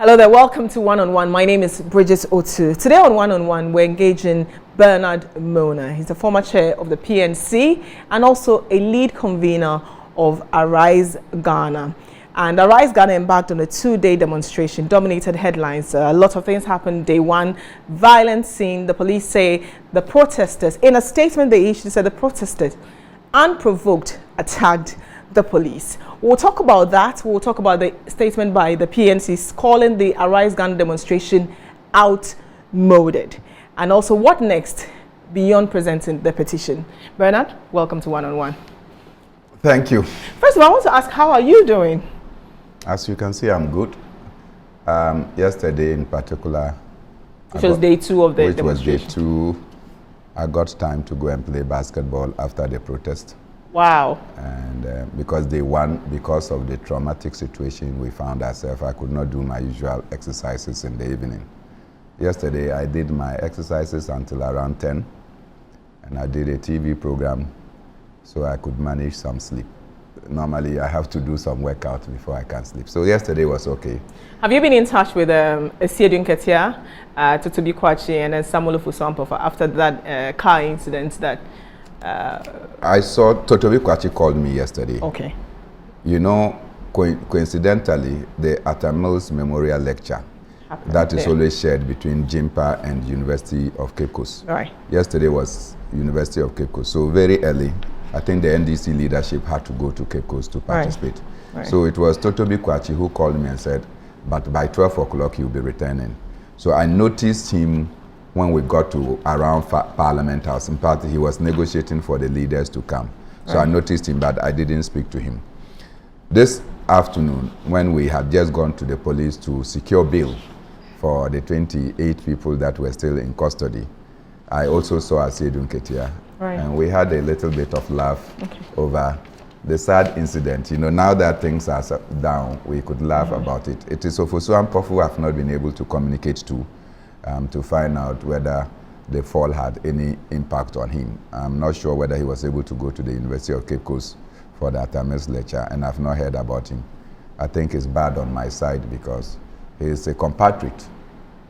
Hello there, welcome to One on One. My name is Bridget Otu. Today on One on One, we're engaging Bernard MORNAH. He's a former chair of the PNC and also a lead convener of Arise Ghana. And Arise Ghana embarked on a two-day demonstration, dominated headlines. A lot of things happened day one. Violent scene. The police say the protesters, in a statement they issued, said the protesters, unprovoked, attacked the police. We'll talk about that. We'll talk about the statement by the PNC calling the Arise Ghana demonstration outmoded. And also what next beyond presenting the petition. Bernard, welcome to One on One. Thank you. First of all, I want to ask, how are you doing? As you can see, I'm good. Yesterday in particular, Which was day two of the demonstration. Which was day two. I got time to go and play basketball after the protest. Wow. And because they won, because of the traumatic situation we found ourselves, I could not do my usual exercises in the evening. Yesterday, I did my exercises until around 10, and I did a TV program so I could manage some sleep. Normally, I have to do some workout before I can sleep. So yesterday was okay. Have you been in touch with Esiedun Ketia, Tutubi Kwachi, and then Samuel Fusampo after that car incident that... I saw Totobi Kwachi called me yesterday. Okay. You know, coincidentally, the Atamil's Memorial Lecture that is always shared between JIMPA and University of Cape Coast. Right. Yesterday was University of Cape Coast. So very early, I think the NDC leadership had to go to Cape Coast to participate. Right. So it was Totobi Kwachi who called me and said, but by 12 o'clock he'll be returning. So I noticed him when we got to around Parliament House. In fact, he was negotiating for the leaders to come. So I noticed him, but I didn't speak to him. This afternoon, when we had just gone to the police to secure bail for the 28 people that were still in custody, I also saw Esiedun Ketia. Right. And we had a little bit of laugh over the sad incident. You know, now that things are down, we could laugh about it. It is Ofosu Ampofu who have not been able to communicate to find out whether the fall had any impact on him. I'm not sure whether he was able to go to the University of Cape Coast for the Atamil's lecture, and I've not heard about him. I think it's bad on my side because he's a compatriot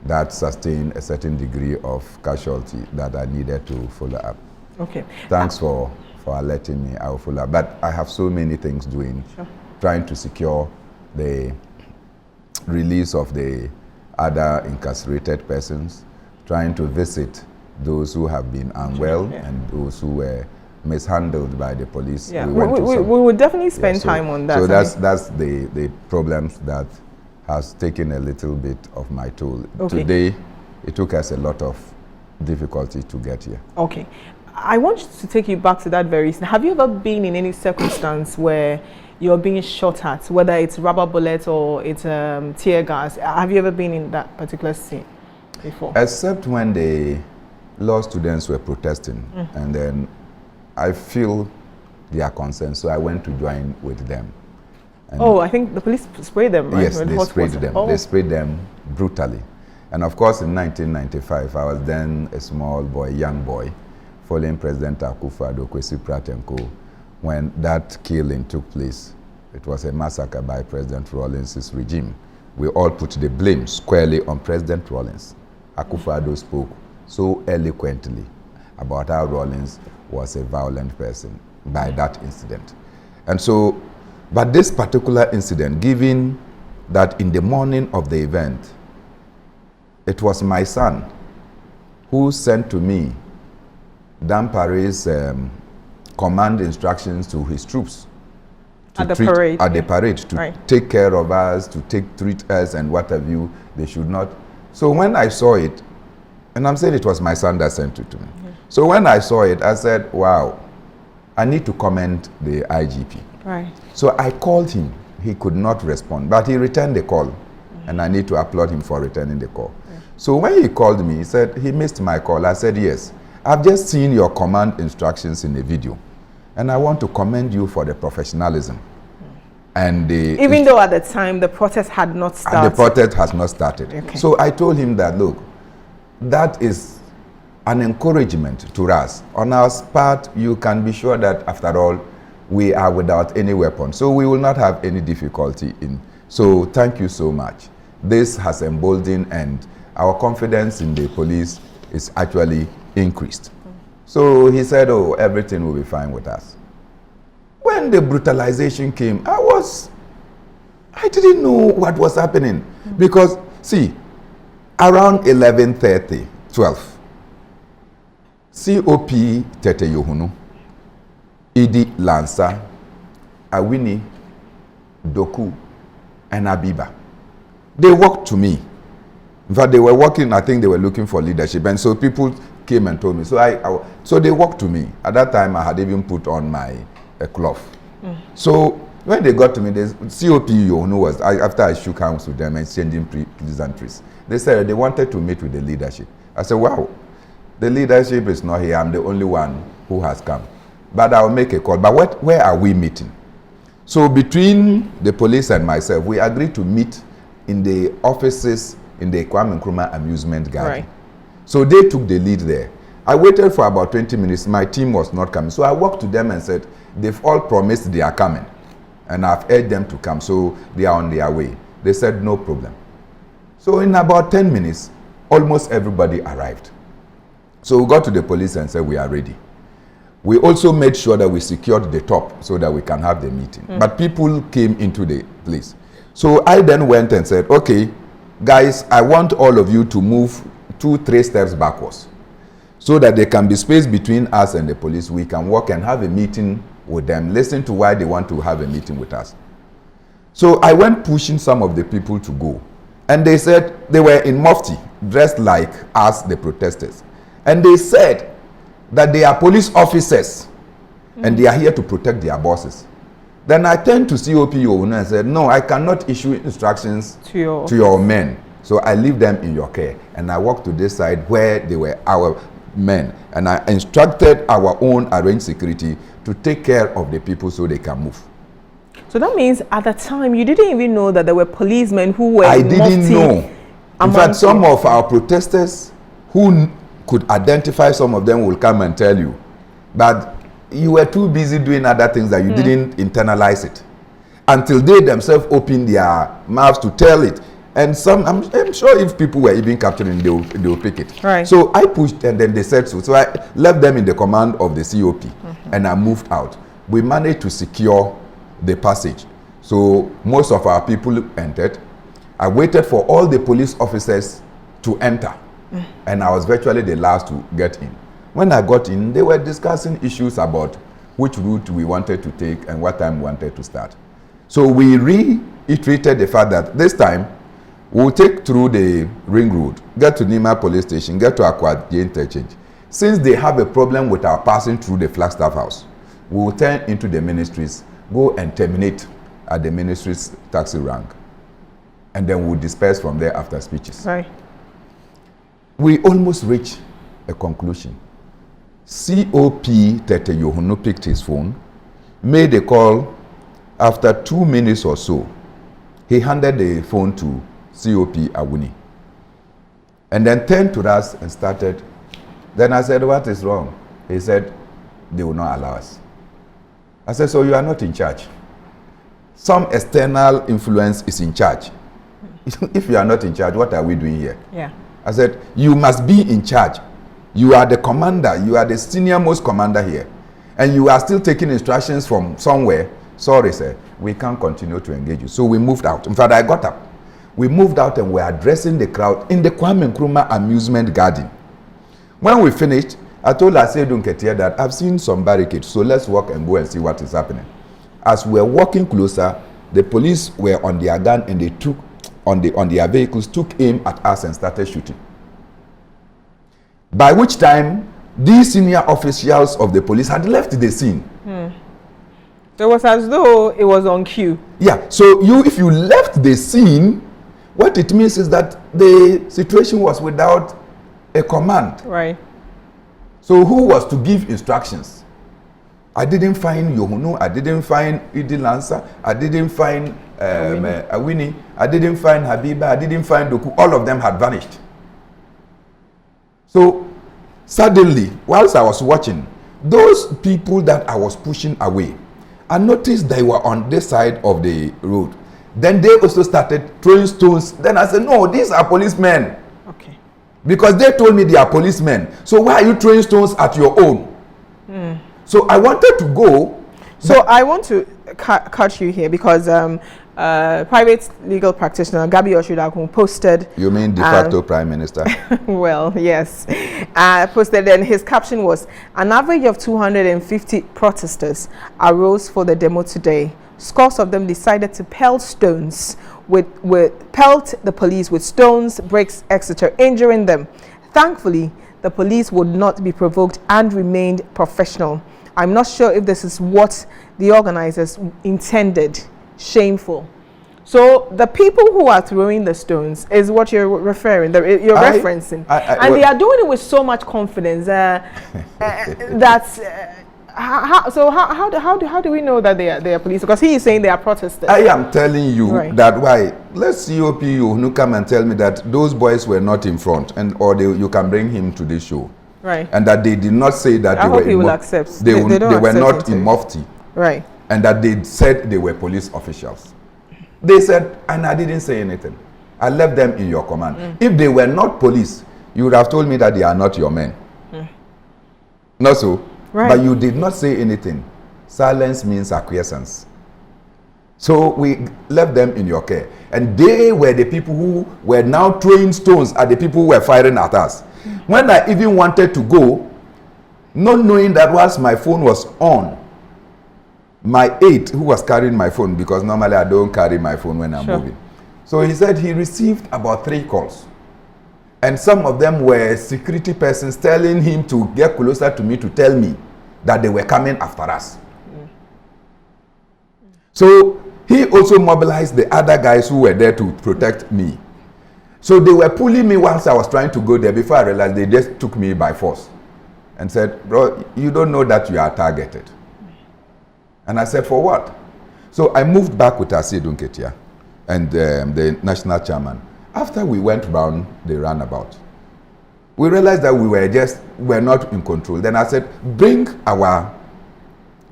that sustained a certain degree of casualty that I needed to follow up. Okay. Thanks for alerting me. I will follow up. But I have so many things doing, trying to secure the release of the other incarcerated persons, trying to visit those who have been unwell and those who were mishandled by the police. Yeah, we would definitely spend time on that. So that's the problems that has taken a little bit of my toll. Okay. Today, it took us a lot of difficulty to get here. Okay. I want to take you back to that very scene. Have you ever been in any circumstance where you're being shot at, whether it's rubber bullets or it's tear gas? Have you ever been in that particular scene before? Except when the law students were protesting, and then I feel their concern, so I went to join with them. And I think the police sprayed them, right? Yes, they sprayed them. Oh. They sprayed them brutally. And of course, in 1995, I was then a small boy, young boy, following President Akufo-Addo, Kwesi Pratt-Co. When that killing took place, it was a massacre by President Rawlings' regime. We all put the blame squarely on President Rawlings. Akufo-Addo spoke so eloquently about how Rawlings was a violent person by that incident. And so, but this particular incident, given that in the morning of the event, it was my son who sent to me Dan Pare's command instructions to his troops to at the parade to take care of us, to treat us and what have you. They should not. So when I saw it, and I'm saying it was my son that sent it to me. So when I saw it, I said, wow, I need to commend the IGP. Right. So I called him. He could not respond, but he returned the call, and I need to applaud him for returning the call. So when he called me, he said he missed my call. I said, yes, I've just seen your command instructions in a video, and I want to commend you for the professionalism. And even though at the time the protest had not started. The protest has not started. Okay. So I told him that, look, that is an encouragement to us. On our part, you can be sure that after all, we are without any weapon. So we will not have any difficulty in. So thank you so much. this has emboldened, and our confidence in the police is actually increased. So he said, oh, everything will be fine with us. When the brutalization came, I didn't know what was happening. Because, see, around 11:30, 12, COP Tete Yohunu, Idi Lansa, Awini, Doku, and Abiba, they walked to me. In fact, they were walking, I think they were looking for leadership. And so people came and told me. So they walked to me. At that time, I had even put on my cloth. So when they got to me, the COP Yohunu was, after I shook hands with them and exchanging pleasantries, they said they wanted to meet with the leadership. I said, wow, the leadership is not here. I'm the only one who has come. But I'll make a call. But where are we meeting? So between the police and myself, we agreed to meet in the offices in the Kwame Nkrumah Amusement Garden. Right. So they took the lead there. I waited for about 20 minutes. My team was not coming. So I walked to them and said, they've all promised they are coming. And I've urged them to come. So they are on their way. They said, no problem. So in about 10 minutes, almost everybody arrived. So we got to the police and said, we are ready. We also made sure that we secured the top so that we can have the meeting. But people came into the place. So I then went and said, okay, guys, I want all of you to move 2-3 steps backwards so that there can be space between us and the police. We can walk and have a meeting with them, listen to why they want to have a meeting with us. So I went pushing some of the people to go. And they said they were in mufti, dressed like us, the protesters. And they said that they are police officers and they are here to protect their bosses. Then I turned to COP Yohunu and said, no, I cannot issue instructions to your men. So I leave them in your care. And I walked to this side where they were our men. And I instructed our own arranged security to take care of the people so they can move. So that means at the time you didn't even know that there were policemen who were I didn't know. In fact, some of our protesters who could identify some of them will come and tell you. But you were too busy doing other things that you didn't internalize it. Until they themselves opened their mouths to tell it. And some, I'm sure if people were even capturing, they will pick it. Right. So I pushed and then they said so. So I left them in the command of the COP and I moved out. We managed to secure the passage. So most of our people entered. I waited for all the police officers to enter. And I was virtually the last to get in. When I got in, they were discussing issues about which route we wanted to take and what time we wanted to start. So we reiterated the fact that this time, we'll take through the ring road, get to Nima police station, get to Akwa interchange. Since they have a problem with our passing through the Flagstaff house, we will turn into the ministries, go and terminate at the ministry's taxi rank. And then we'll disperse from there after speeches. Right. We almost reached a conclusion. COP Tete Yohunu picked his phone, made a call. After 2 minutes or so, he handed the phone to COP Awuni and then turned to us and started. Then I said, what is wrong? He said, they will not allow us. I said, so you are not in charge. Some external influence is in charge. If you are not in charge, what are we doing here? Yeah. I said, you must be in charge. You are the commander. You are the senior most commander here. And you are still taking instructions from somewhere. Sorry, sir, we can't continue to engage you. So we moved out. In fact, I got up. We moved out and were addressing the crowd in the Kwame Nkrumah Amusement Garden. When we finished, I told Asedun Ketia that I've seen some barricades, so let's walk and go and see what is happening. As we were walking closer, the police were on their gun and they took on their vehicles, took aim at us and started shooting. By which time, these senior officials of the police had left the scene. It was as though it was on cue. Yeah, so if you left the scene, what it means is that the situation was without a command. Right. So who was to give instructions? I didn't find Yohunu, I didn't find Idi Lansa, I didn't find Awini, I didn't find Habiba, I didn't find Doku. All of them had vanished. So suddenly, whilst I was watching, those people that I was pushing away, I noticed they were on this side of the road. Then they also started throwing stones. Then I said, no, these are policemen. Okay. Because they told me they are policemen. So why are you throwing stones at your own? So I wanted to go. So I want to cut you here because private legal practitioner Gabi Oshudakun posted. You mean de facto Prime Minister? Well, yes. Posted, and his caption was, an average of 250 protesters arose for the demo today. Scores of them decided to pelt the police with stones, bricks, etc., injuring them. Thankfully, the police would not be provoked and remained professional. I'm not sure if this is what the organizers intended. Shameful. So the people who are throwing the stones is what you're referring. You're referencing, and they are doing it with so much confidence how do we know that they are police? Because he is saying they are protesters. I am telling you that why. Let's COPU who come and tell me that those boys were not in front, or you can bring him to this show. Right. And that they did not say that I hope he will accept. They were not in mufti. Right. And that they said they were police officials. They said, and I didn't say anything. I left them in your command. If they were not police, you would have told me that they are not your men. Not so. Right. But you did not say anything. Silence means acquiescence. So we left them in your care. And they were the people who were now throwing stones at the people who were firing at us. When I even wanted to go, not knowing that whilst my phone was on, my aide who was carrying my phone, because normally I don't carry my phone when I'm moving. So he said he received about 3 calls. And some of them were security persons telling him to get closer to me to tell me that they were coming after us. So he also mobilized the other guys who were there to protect me. So they were pulling me once I was trying to go there. Before I realized, they just took me by force and said, bro, you don't know that you are targeted. And I said, for what? So I moved back with Asid Unketia and the national chairman. After we went round the roundabout, we realized that we were not in control. Then I said, bring our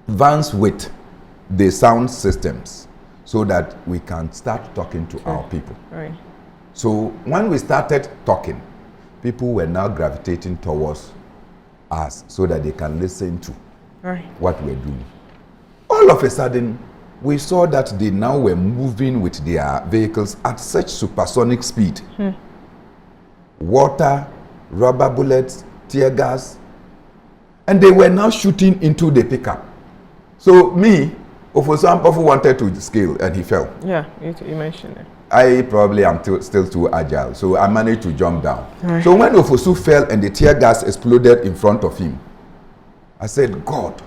vans with the sound systems so that we can start talking to our people. Right. So when we started talking, people were now gravitating towards us so that they can listen to what we're doing. All of a sudden, we saw that they now were moving with their vehicles at such supersonic speed. Water, rubber bullets, tear gas, and they were now shooting into the pickup. So me, Ofosu wanted to scale and he fell. Yeah, you mentioned it. I probably am still too agile, so I managed to jump down. So when Ofosu fell and the tear gas exploded in front of him, I said, God.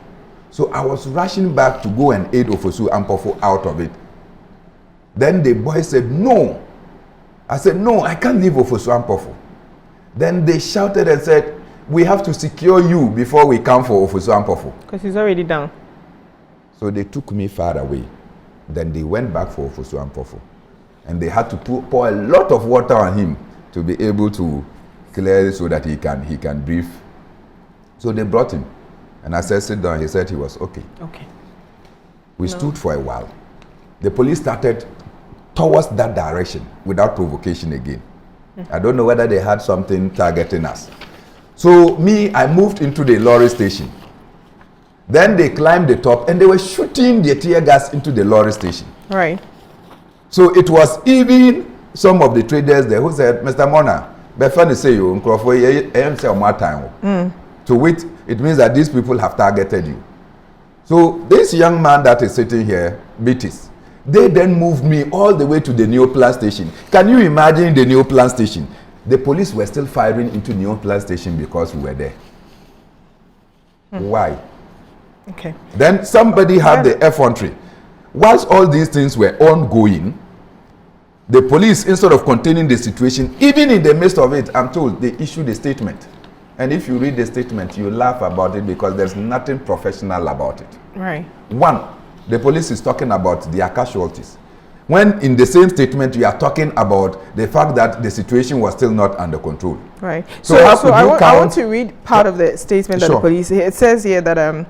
So I was rushing back to go and aid Ofosu Ampofo out of it. Then the boy said, no. I said, no, I can't leave Ofosu Ampofo. Then they shouted and said, we have to secure you before we come for Ofosu Ampofo. Because he's already down. So they took me far away. Then they went back for Ofosu Ampofo. And they had to pour a lot of water on him to be able to clear it so that he can breathe. So they brought him. And I said, sit down. He said he was okay. Okay. We stood for a while. The police started towards that direction without provocation again. I don't know whether they had something targeting us. So I moved into the lorry station. Then they climbed the top and they were shooting the tear gas into the lorry station. Right. So it was even some of the traders there who said, Mr. MORNAH, Befani say you, to wait, it means that these people have targeted you. So this young man that is sitting here, Beatis, they then moved me all the way to the Neoplan station. Can you imagine the Neoplan station? The police were still firing into Neoplan station because we were there. Why? Okay. Then somebody had the effrontery. Whilst all these things were ongoing, the police, instead of containing the situation, even in the midst of it, I'm told, they issued a statement. And if you read the statement, you laugh about it because there's nothing professional about it. Right. One, the police is talking about their casualties. When in the same statement, you are talking about the fact that the situation was still not under control. Right. So I want to read part of the statement that the police, it says here that,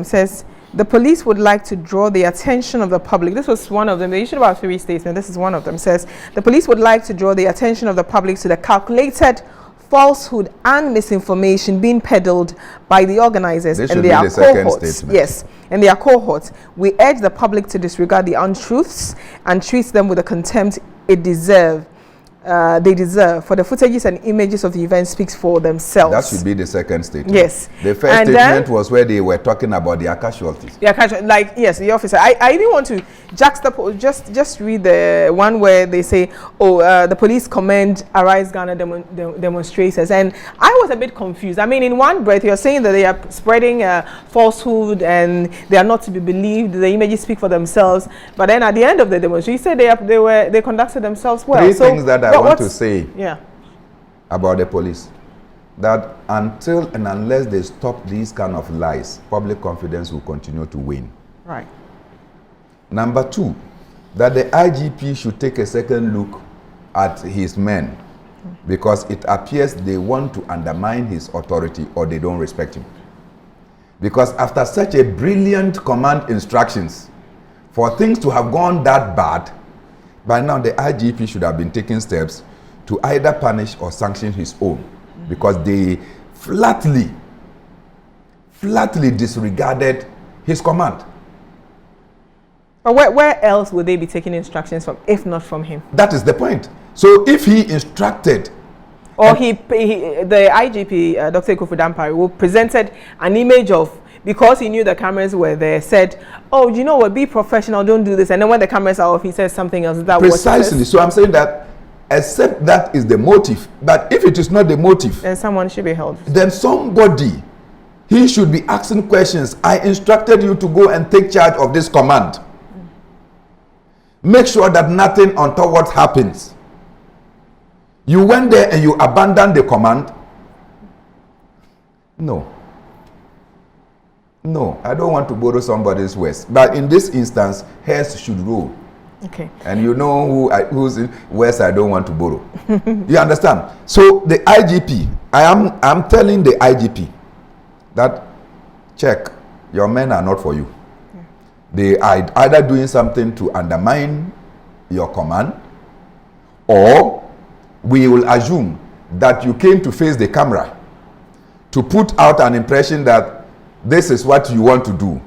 says, The police would like to draw the attention of the public. This was one of them. They issued about 3 statements. This is one of them. It says, the police would like to draw the attention of the public to the calculated falsehood and misinformation being peddled by the organizers and their cohorts. Yes, and their cohorts. We urge the public to disregard the untruths and treat them with the contempt they deserve, for the footages and images of the event speaks for themselves. That should be the second statement. Yes. The first statement was where they were talking about their casualties. Yeah, like, yes, the officer. I even want to juxtapose, just read the one where they say, the police commend Arise Ghana demonstrators. And I was a bit confused. I mean, in one breath, you're saying that they are spreading falsehood and they are not to be believed. The images speak for themselves. But then at the end of the demonstration, you said they conducted themselves well. Three things that I want to say about the police. That until and unless they stop these kind of lies, public confidence will continue to wane. Right. Number two, that the IGP should take a second look at his men, because it appears they want to undermine his authority or they don't respect him. Because after such a brilliant command instructions, for things to have gone that bad, by now the IGP should have been taking steps to either punish or sanction his own, because they flatly disregarded his command. But where else would they be taking instructions from, if not from him? That is the point. So if he instructed, or the IGP, Dr. Kofi Dampare, presented an image of, because he knew the cameras were there, said, oh, you know what, be professional, don't do this. And then when the cameras are off, he says something else. That precisely. So I'm saying that, except that is the motive. But if it is not the motive, then someone should be held. Then somebody, he should be asking questions. I instructed you to go and take charge of this command. Make sure that nothing untoward happens. You went there and you abandoned the command. No, I don't want to borrow somebody's words. But in this instance, hairs should roll. Okay. And you know whose words I don't want to borrow. You understand? So the IGP, I'm telling the IGP that, check, your men are not for you. Yeah. They are either doing something to undermine your command, or we will assume that you came to face the camera to put out an impression that this is what you want to do.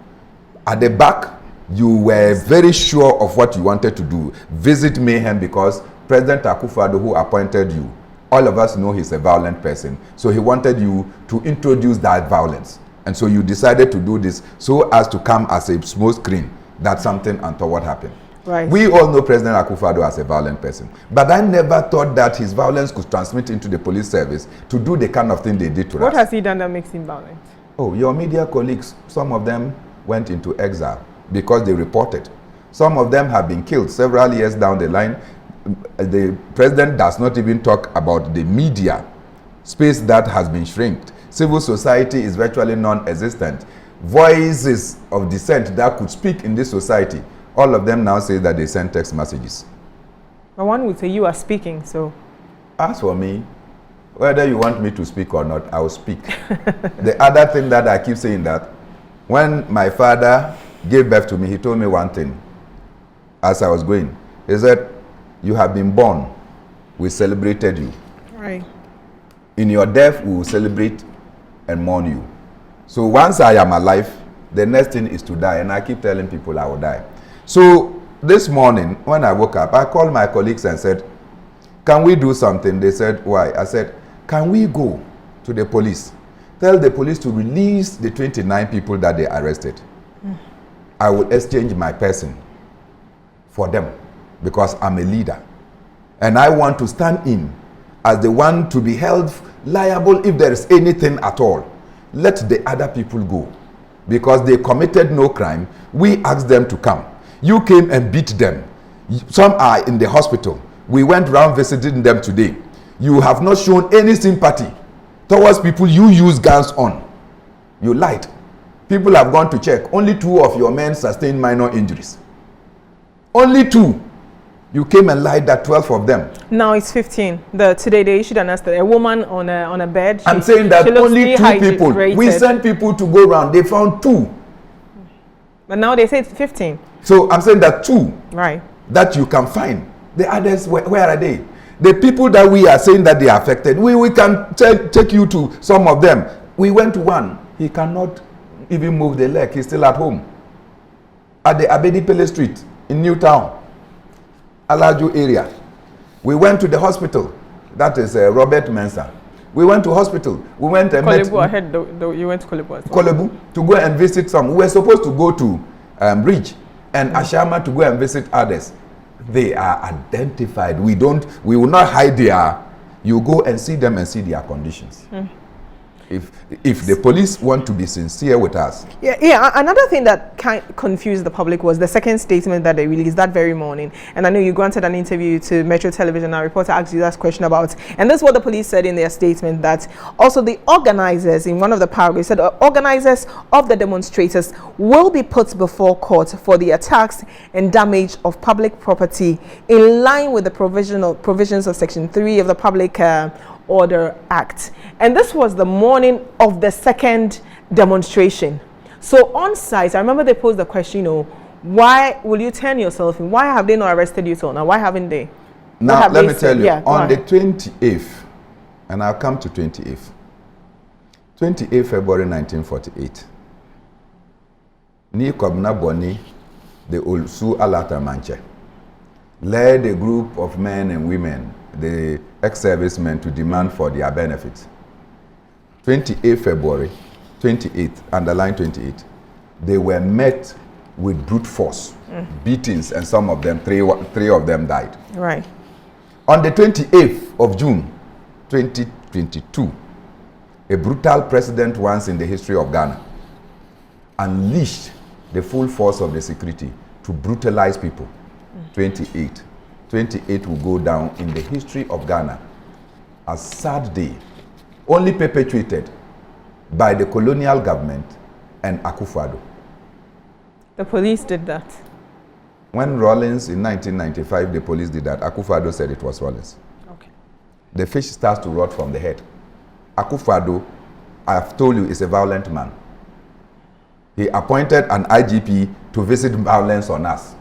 At the back, you were very sure of what you wanted to do. Visit mayhem, because President Akufo-Addo, who appointed you, all of us know he's a violent person. So he wanted you to introduce that violence. And so you decided to do this so as to come as a small screen that something untoward happened. Right. We all know President Akufo-Addo as a violent person. But I never thought that his violence could transmit into the police service to do the kind of thing they did to us. What has he done that makes him violent? Oh, your media colleagues, some of them went into exile because they reported. Some of them have been killed several years down the line. The president does not even talk about the media space that has been shrinked. Civil society is virtually non-existent. Voices of dissent that could speak in this society, all of them now say that they send text messages. But one would say you are speaking, so. As for me, whether you want me to speak or not, I will speak. The other thing that I keep saying, that when my father gave birth to me, he told me one thing as I was going. He said, you have been born, we celebrated you. Right. In your death, we will celebrate and mourn you. So once I am alive, the next thing is to die. And I keep telling people I will die. So this morning, when I woke up, I called my colleagues and said, can we do something? They said, why? I said, can we go to the police? Tell the police to release the 29 people that they arrested. I will exchange my person for them, because I'm a leader. And I want to stand in as the one to be held liable if there is anything at all. Let the other people go, because they committed no crime. We asked them to come. You came and beat them. Some are in the hospital. We went around visiting them today. You have not shown any sympathy towards people you use guns on. You lied. People have gone to check. Only 2 of your men sustained minor injuries. Only 2. You came and lied that 12 of them. Now it's 15. Today they issued an arrest. A woman on a bed. I'm saying that only 2 people. We sent people to go around. They found 2. But now they say it's 15. So I'm saying that 2 Right. that you can find. The others, where are they? The people that we are saying that they are affected, we can take you to some of them. We went to one. He cannot even move the leg. He's still at home. At the Abedi Pele Street in Newtown, Alaju area. We went to the hospital. That is Robert Mensah. We went to hospital. We went and met... You went to Kolebu as well. Kolebu to go and visit some. We were supposed to go to Bridge and Ashama to go and visit others. They are identified. We will not hide their... You go and see them and see their conditions. If the police want to be sincere with us. Yeah. Another thing that kind of confused the public was the second statement that they released that very morning. And I know you granted an interview to Metro Television. Our reporter asked you that question about. And this is what the police said in their statement, that also the organizers, in one of the paragraphs, said organizers of the demonstrators will be put before court for the attacks and damage of public property in line with the provisions of Section 3 of the Public Order Act. And this was the morning of the second demonstration. So on site, I remember they posed the question, why will you turn yourself in? Why have they not arrested you till now? Why haven't they? Now, let me tell you, on the 28th, and I'll come to 28th February 1948, Ni Kobna Boni, the Ulsu Alata Manche, led a group of men and women, the ex-servicemen, to demand for their benefits. 28 February, 28, underline 28, they were met with brute force, beatings, and some of them, three of them died. Right. On the 28th of June, 2022, a brutal president once in the history of Ghana unleashed the full force of the security to brutalize people. 28 will go down in the history of Ghana as sad day, only perpetuated by the colonial government and Akufo-Addo. The police did that. When Rawlings in 1995, the police did that, Akufo-Addo said it was Rawlings. Okay. The fish starts to rot from the head. Akufo-Addo, I've told you, is a violent man. He appointed an IGP to visit violence on us.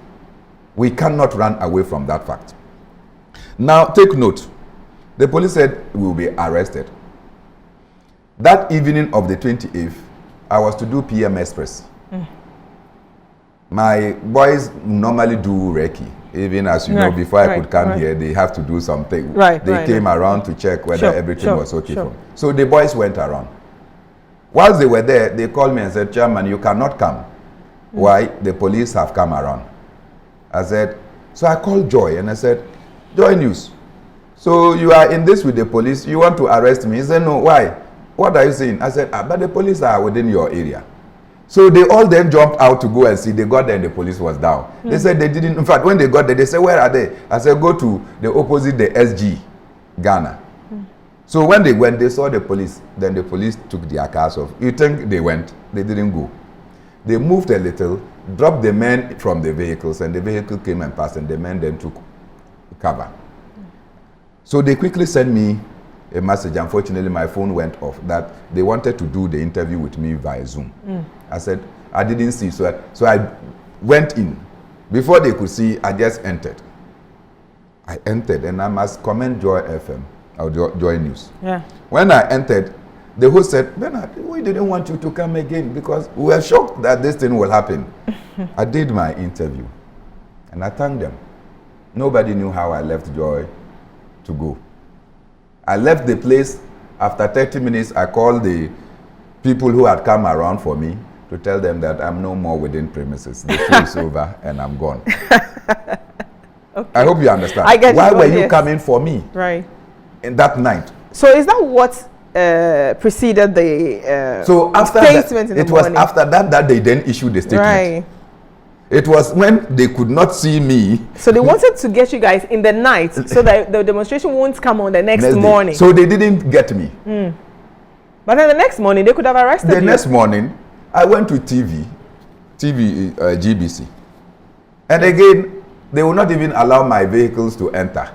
We cannot run away from that fact. Now, take note. The police said we will be arrested. That evening of the 28th, I was to do PM Express. My boys normally do Reiki. Even as you know, before I could come here, they have to do something. They came around to check whether everything was okay for me. So the boys went around. Whilst they were there, they called me and said, Chairman, you cannot come. Why? The police have come around. I said, so I called Joy and I said, Joy News, so you are in this with the police, you want to arrest me? He said, no, why? What are you saying? I said, but the police are within your area. So they all then jumped out to go and see. They got there and the police was down. They said they didn't, in fact, when they got there, they said, where are they? I said, go to the opposite, the SG, Ghana. So when they went, they saw the police, then the police took their cars off. You think they went? They didn't go. They moved a little, dropped the men from the vehicles, and the vehicle came and passed, and the men then took cover. So they quickly sent me a message. Unfortunately, my phone went off, that they wanted to do the interview with me via Zoom. I said, I didn't see, so I went in. Before they could see, I just entered. I entered, and I must commend Joy FM, or Joy News. Yeah. When I entered, the host said, Bernard, we didn't want you to come again because we were shocked that this thing will happen. I did my interview, and I thanked them. Nobody knew how I left Joy to go. I left the place. After 30 minutes, I called the people who had come around for me to tell them that I'm no more within premises. The show is over, and I'm gone. Okay. I hope you understand. I get Why were you coming for me? Right. In that night. So is that what preceded the so after statement that, in the morning? Was after that they then issued the statement. Right. It was when they could not see me. So they wanted to get you guys in the night so that the demonstration won't come on the next morning. So they didn't get me. But then the next morning, they could have arrested you. The next morning, I went to GBC. And again, they will not even allow my vehicles to enter,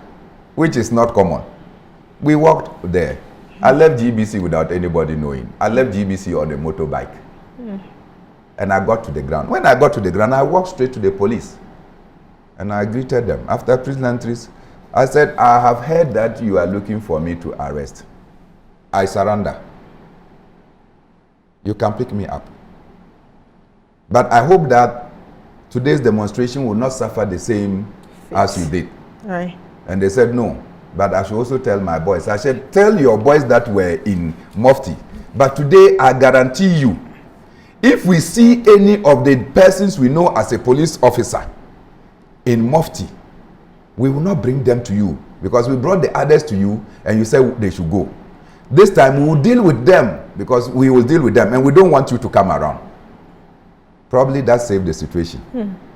which is not common. We walked there. I left GBC without anybody knowing. I left GBC on a motorbike. And I got to the ground. When I got to the ground, I walked straight to the police. And I greeted them. After prison entries, I said, I have heard that you are looking for me to arrest. I surrender. You can pick me up. But I hope that today's demonstration will not suffer the same as you did. Right. And they said, no. But I should also tell my boys. I said, tell your boys that were in Mufti. But today, I guarantee you, if we see any of the persons we know as a police officer in Mufti, we will not bring them to you. Because we brought the others to you, and you said they should go. This time, we will deal with them, because we will deal with them, and we don't want you to come around. Probably that saved the situation.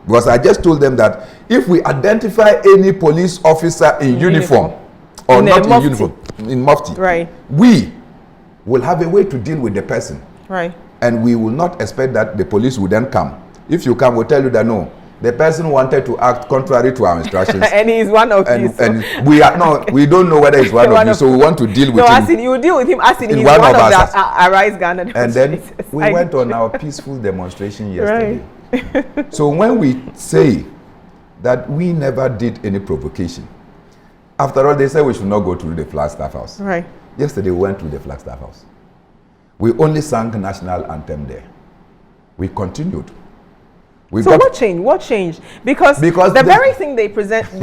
Because I just told them that if we identify any police officer in uniform, or in not in uniform, in Mufti, right, we will have a way to deal with the person. Right. And we will not expect that the police will then come. If you come, we'll tell you that no, the person wanted to act contrary to our instructions. And he's one of these. And we are no, we don't know whether he's one of you, so we want to deal with him. No, as in you deal with him as in he's one of the Arise Ghana. And then we went on our peaceful demonstration yesterday. Right. So when we say that we never did any provocation, after all, they said we should not go to the Flagstaff House. Right. Yesterday we went to the Flagstaff House. We only sang the national anthem there. We continued. So what changed? What changed? Because the very thing they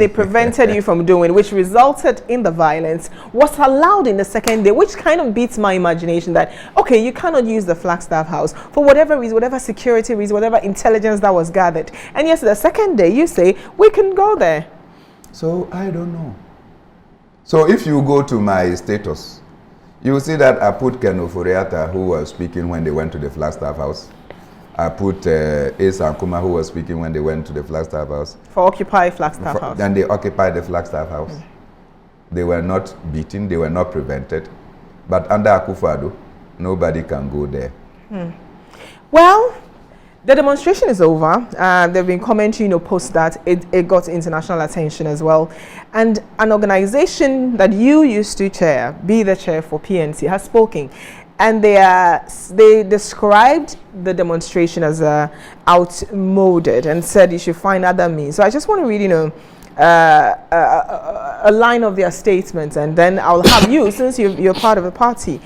prevented you from doing, which resulted in the violence, was allowed in the second day, which kind of beats my imagination that, okay, you cannot use the Flagstaff House for whatever reason, whatever security reason, whatever intelligence that was gathered. And yes, the second day you say, we can go there. So I don't know. So if you go to my status, you will see that I put Ken Oforiatta, who was speaking when they went to the Flagstaff House. I put Asa Nkuma, who was speaking when they went to the Flagstaff House. For Occupy Flagstaff House. Then they occupied the Flagstaff House. They were not beaten, they were not prevented. But under Akufo-Addo, nobody can go there. Well, the demonstration is over. They've been commenting, posts that it got international attention as well. And an organization that you used to chair, be the chair for PNC, has spoken. And they described the demonstration as outmoded and said you should find other means. So I just want to read, a line of their statements, and then I'll have you, since you're part of the party.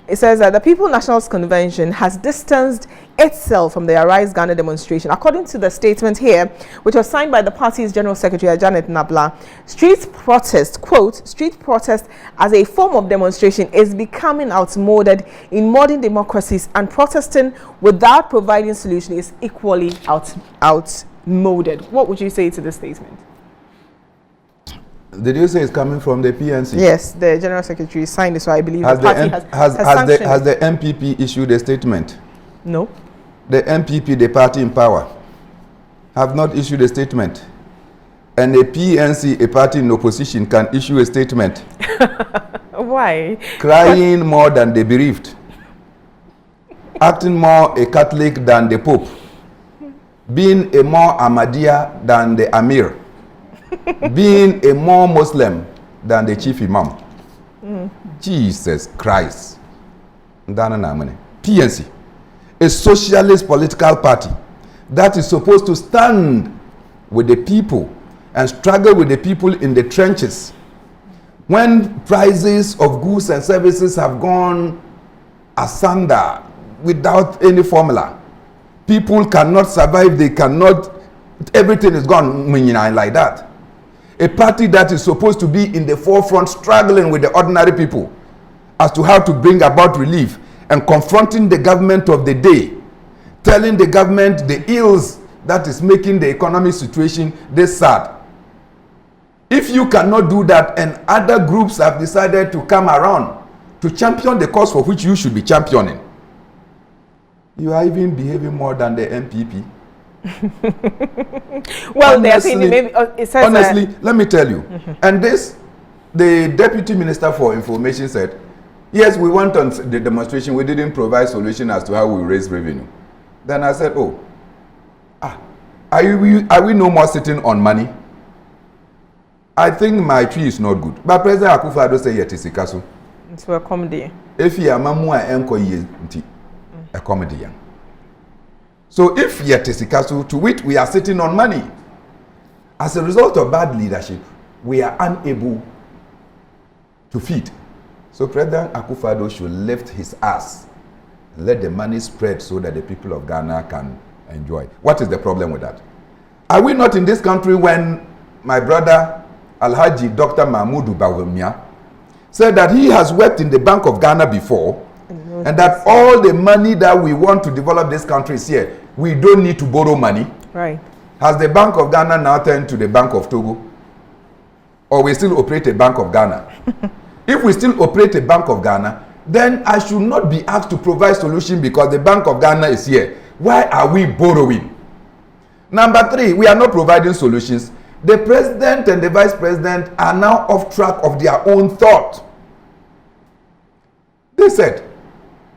It says that the People's National Convention has distanced itself from the Arise Ghana demonstration. According to the statement here, which was signed by the party's General Secretary, Janet Nabla, street protest, quote, street protest as a form of demonstration is becoming outmoded in modern democracies, and protesting without providing solution is equally outmoded. What would you say to this statement? Did you say it's coming from the PNC? Yes, the General Secretary signed it, so I believe the party has the MPP issued a statement? No. The MPP, the party in power, have not issued a statement. And the PNC, a party in opposition, can issue a statement. Why? Crying more than the bereaved. Acting more a Catholic than the Pope. Being a more Ahmadiyya than the Amir. Being a more Muslim than the chief imam. Jesus Christ. PNC, a socialist political party that is supposed to stand with the people and struggle with the people in the trenches. When prices of goods and services have gone asunder without any formula, people cannot survive, they cannot, everything is gone like that. A party that is supposed to be in the forefront struggling with the ordinary people as to how to bring about relief and confronting the government of the day, telling the government the ills that is making the economic situation this sad. If you cannot do that and other groups have decided to come around to champion the cause for which you should be championing, you are even behaving more than the MPP. Well, they are saying maybe it says honestly, let me tell you. And this, the Deputy Minister for Information said, yes, we went on the demonstration, we didn't provide solution as to how we raise revenue. Then I said, are we no more sitting on money? I think my tree is not good. But President Akufo-Addo say yet is ikaso. It's a comedy. If you are mamu a enko ye nti a comedy. So if yet is to which we are sitting on money, as a result of bad leadership, we are unable to feed. So President Akufo-Addo should lift his ass and let the money spread so that the people of Ghana can enjoy. What is the problem with that? Are we not in this country when my brother Alhaji Dr. Mahmoud Bawumia said that he has worked in the Bank of Ghana before and that all the money that we want to develop this country is here. We don't need to borrow money. Right. Has the Bank of Ghana now turned to the Bank of Togo? Or we still operate a Bank of Ghana? If we still operate a Bank of Ghana, then I should not be asked to provide solution because the Bank of Ghana is here. Why are we borrowing? Number 3, we are not providing solutions. The president and the vice president are now off track of their own thought. They said,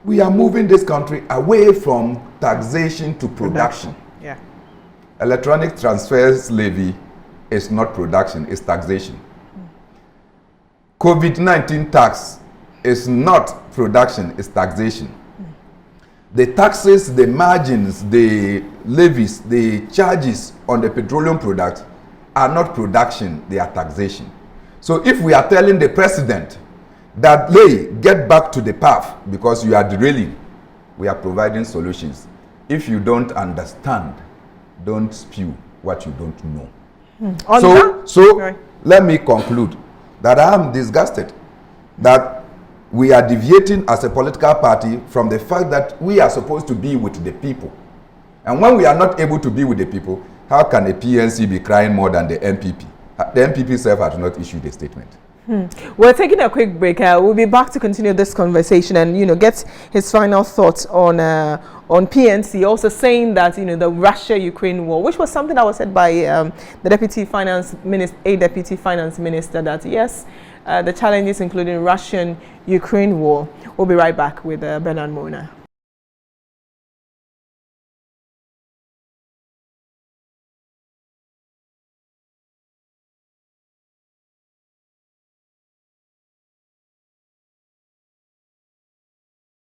we are moving this country away from taxation to production. Yeah. Electronic transfers levy is not production, it's taxation. COVID-19 tax is not production, it's taxation. The taxes, the margins, the levies, the charges on the petroleum product are not production, they are taxation. So if we are telling the president that, hey, get back to the path because you are derailing, we are providing solutions. If you don't understand, don't spew what you don't know. So let me conclude that I am disgusted that we are deviating as a political party from the fact that we are supposed to be with the people. And when we are not able to be with the people, how can a PNC be crying more than the MPP? The MPP itself has not issued a statement. We're taking a quick break. We'll be back to continue this conversation and, get his final thoughts on PNC. Also saying that, the Russia-Ukraine war, which was something that was said by the Deputy Finance Minister, that yes, the challenges including Russian-Ukraine war. We'll be right back with Bernard MORNAH.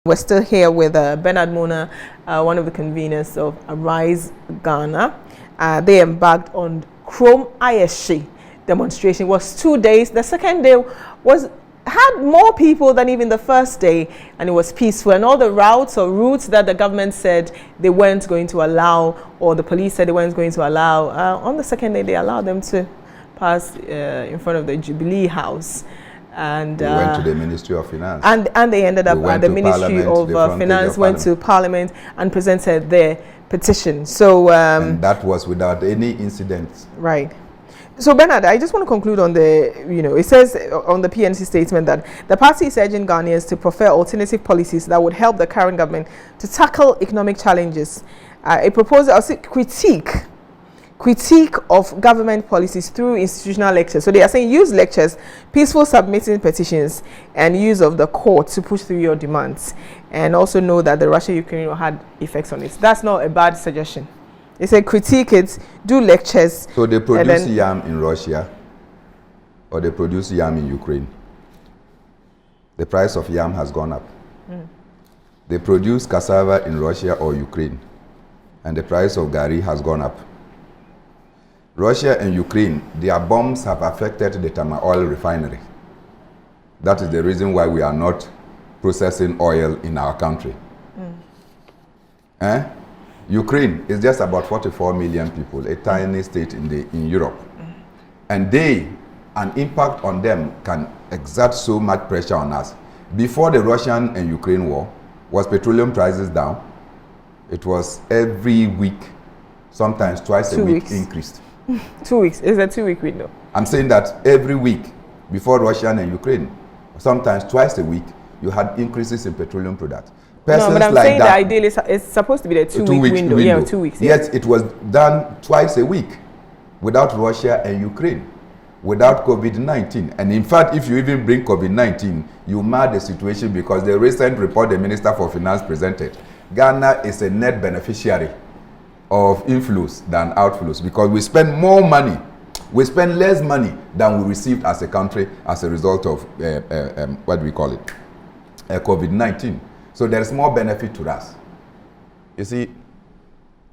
We're still here with Bernard MORNAH, one of the conveners of Arise Ghana. They embarked on Chrome Ayashi demonstration. It was 2 days. The second day had more people than even the first day, and it was peaceful. And all the routes that the government said they weren't going to allow, or the police said they weren't going to allow, on the second day they allowed them to pass in front of the Jubilee House. And we went to the Ministry of Finance. And they ended up at the Ministry of Finance, went to Parliament and presented their petition. So and that was without any incidents. Right. So Bernard, I just want to conclude on the, it says on the PNC statement that the party is urging Ghanaians to prefer alternative policies that would help the current government to tackle economic challenges. A proposal, also critique of government policies through institutional lectures. So they are saying use lectures, peaceful submitting petitions, and use of the court to push through your demands. And also know that the Russia-Ukraine war had effects on it. That's not a bad suggestion. They say critique it, do lectures. So they produce yam in Russia, or they produce yam in Ukraine. The price of yam has gone up. They produce cassava in Russia or Ukraine, and the price of gari has gone up. Russia and Ukraine, their bombs have affected the Tama oil refinery. That is the reason why we are not processing oil in our country. Ukraine is just about 44 million people, a tiny state in Europe. And an impact on them can exert so much pressure on us. Before the Russian and Ukraine war, was petroleum prices down? It was every week, sometimes twice a week increased. 2 weeks. Is a 2 week window? I'm saying that every week before Russia and Ukraine, sometimes twice a week, you had increases in petroleum products. No, but I'm saying that ideally it's supposed to be the 2 week window. Yeah, 2 weeks. Yes, it was done twice a week without Russia and Ukraine, without COVID-19. And in fact, if you even bring COVID-19, you mar the situation because the recent report the Minister for Finance presented, Ghana is a net beneficiary of inflows than outflows because we spend more money, we spend less money than we received as a country as a result of COVID-19. So there is more benefit to us. You see,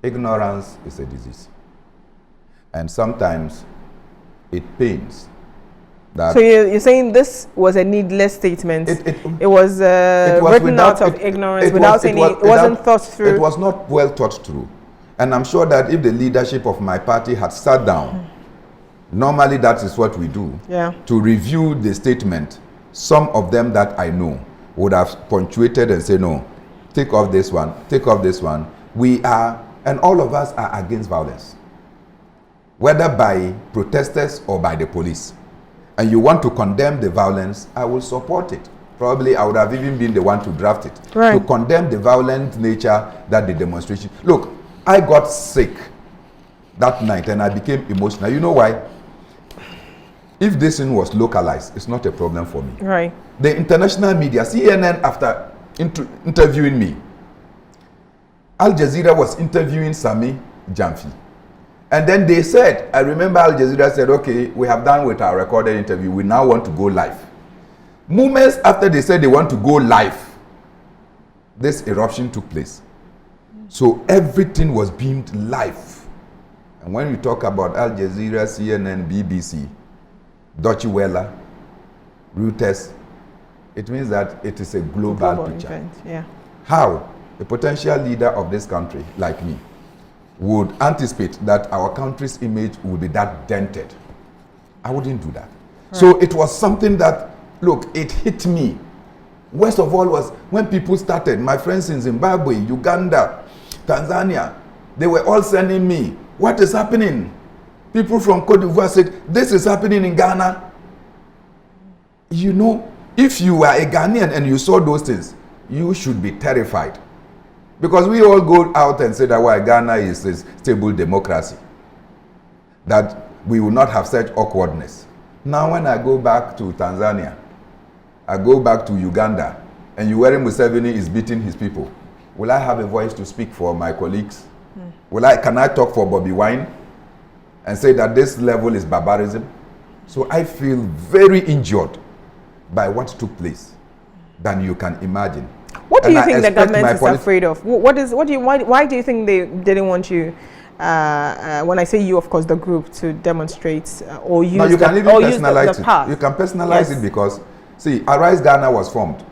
Ignorance is a disease. And sometimes it pains. That so you're saying this was a needless statement? It was written out of ignorance, it wasn't thought through? It was not well thought through. And I'm sure that if the leadership of my party had sat down, normally that is what we do, to review the statement, some of them that I know would have punctuated and say, no, take off this one, take off this one. We are, and all of us are against violence, whether by protesters or by the police. And you want to condemn the violence, I will support it. Probably I would have even been the one to draft it. Right. To condemn the violent nature that the demonstration. Look, I got sick that night and I became emotional. You know why? If this thing was localized, it's not a problem for me. Right. The international media, CNN, after interviewing me, Al Jazeera was interviewing Sami Jamfi. And then they said, I remember Al Jazeera said, okay, we have done with our recorded interview. We now want to go live. Moments after they said they want to go live, this eruption took place. So everything was beamed live. And when you talk about Al Jazeera, CNN, BBC, Deutsche Welle, Reuters, it means that it is a global picture. Event, yeah. How a potential leader of this country, like me, would anticipate that our country's image would be that dented? I wouldn't do that. Right. So it was something that, look, it hit me. Worst of all was when people started, my friends in Zimbabwe, Uganda, Tanzania, they were all sending me, what is happening? People from Cote d'Ivoire said, this is happening in Ghana. You know, if you are a Ghanaian and you saw those things, you should be terrified. Because we all go out and say that why Ghana is a stable democracy, that we will not have such awkwardness. Now when I go back to Tanzania, I go back to Uganda, and Yoweri Museveni is beating his people, will I have a voice to speak for my colleagues? Can I talk for Bobby Wine and say that this level is barbarism? So I feel very injured by what took place than you can imagine. What do you think the government is afraid of? Why do you think they didn't want you, when I say you, of course, the group, to demonstrate or use you can even personalize the path? You can personalize it because, see, Arise Ghana was formed.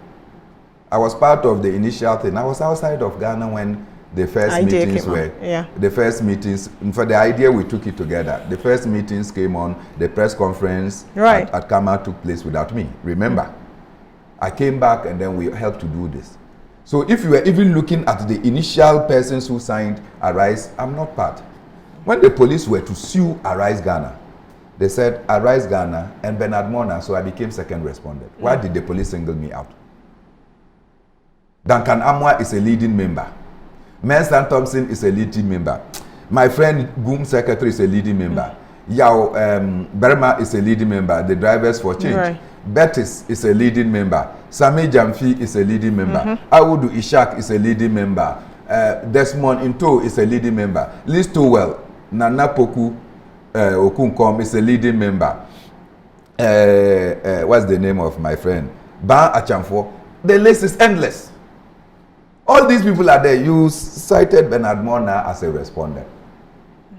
I was part of the initial thing. I was outside of Ghana when the first meetings were. Yeah. The first meetings, for the idea, we took it together. The first meetings came on, the press conference at Kama took place without me. Remember, I came back and then we helped to do this. So if you were even looking at the initial persons who signed Arise, I'm not part. When the police were to sue Arise Ghana, they said Arise Ghana and Bernard MORNAH, so I became second respondent. Why did the police single me out? Duncan Amwa is a leading member. Mensah Thompson is a leading member. My friend Goom Secretary is a leading member. Yao Burma is a leading member, the Drivers for Change. Right. Betis is a leading member. Sami Jamfi is a leading member. Awudu Ishak is a leading member. Desmond Into is a leading member. Liz Towell, Nana Poku Okunkom is a leading member. What's the name of my friend? Ba Achamfo. The list is endless. All these people are there. You cited Bernard MORNAH as a respondent.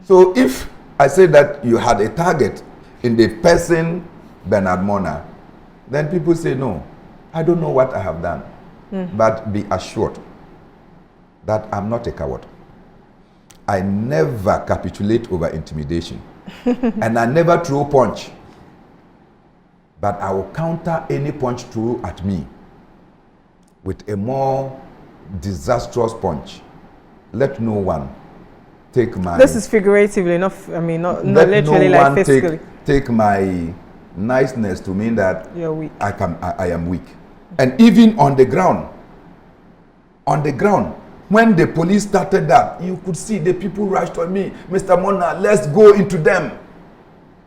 So if I say that you had a target in the person Bernard MORNAH, then people say, no, I don't know what I have done. But be assured that I'm not a coward. I never capitulate over intimidation. And I never throw punch. But I will counter any punch thrown at me with a more disastrous punch. Let no one take my... This is figuratively, not literally, like physically. Take my niceness to mean that you're weak. I am weak. And even on the ground, when the police started that, you could see the people rushed on me. Mr. MORNAH, let's go into them.